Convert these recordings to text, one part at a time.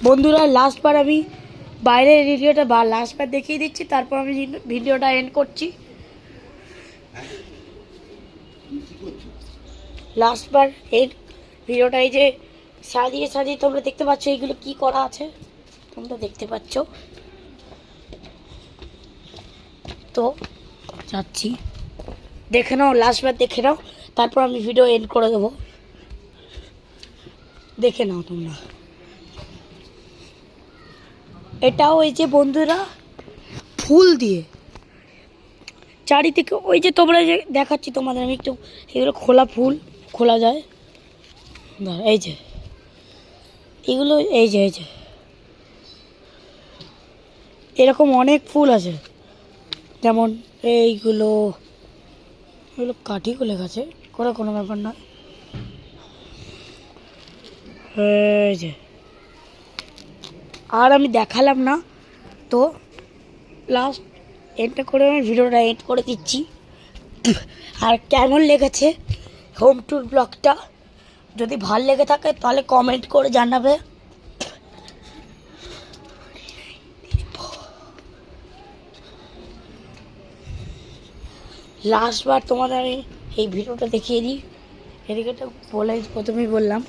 বন্ধুরা লাস্টবার আমি বাইরের ভিডিওটা লাস্টবার দেখিয়ে দিচ্ছি, তারপর আমি ভিডিওটা এন্ড করছি। লাস্টবার এই ভিডিওটা এই যে সাজিয়ে সাজিয়ে তোমরা দেখতে পাচ্ছ এইগুলো কি করা আছে, তোমরা দেখতে পাচ্ছ। তো যাচ্ছি, দেখে নাও, লাস্টবার দেখে নাও, তারপর আমি ভিডিও এন্ড করে দেবো। দেখে নাও তোমরা। এটাও ওই যে বন্ধুরা ফুল দিয়ে চারিদিকে, ওই যে তোমরা যে দেখাচ্ছি তোমাদের আমি একটু, এগুলো খোলা ফুল, খোলা যায়। এই যে এগুলো, এই যে এরকম অনেক ফুল আছে, যেমন এইগুলো, এগুলো কাঠি খুলে গেছে, কোনো ব্যাপার না। এই যে, আর আমি দেখালাম না, তো লাস্ট এন্ডটা করে আমি ভিডিওটা এন্ড করে দিচ্ছি। আর কেমন লেগেছে হোম ট্যুর ব্লগটা, যদি ভালো লেগে থাকে তাহলে কমেন্ট করে জানাবে। লাস্টবার তোমাদের আমি এই ভিডিওটা দেখিয়ে দিই, এদিকে তো প্রথমেই বললাম।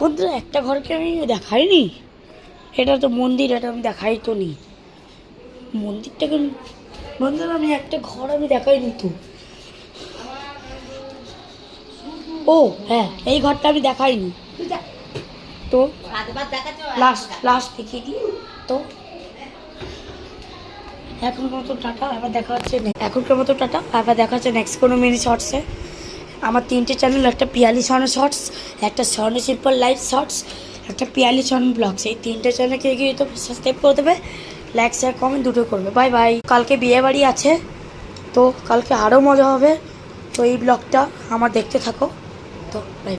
বন্ধুরা একটা ঘরকে আমি দেখাইনি, এটা তো মন্দির, এটা আমি দেখাই তো নি মন্দিরটাকে। বন্ধুরা আমি একটা ঘর আমি দেখাইনি তো। ও হ্যাঁ, এই ঘরটা আমি দেখাইনি, তো লাস্ট দেখিয়ে দিই। তো এখনকার মতো টাটা, আবার দেখা হচ্ছে নেক্সট কোনো মিনি শর্টসে। আমার 3টে চ্যানেল, একটা পিয়ালি স্বর্ণ শর্টস, একটা স্বর্ণ সিম্পল লাইফ শর্টস, একটা পিয়ালি স্বর্ণ ব্লগস। এই 3টে চ্যানেলকে গিয়ে তো সাবস্ক্রাইব করে দেবে, লাইক শেয়ার কমেন্ট দুটো করবে। Bye bye. কালকে বিয়ে বাড়ি আছে, তো কালকে আরও মজা হবে, তো এই ব্লগটা আমার দেখতে থাকো। তো বাই।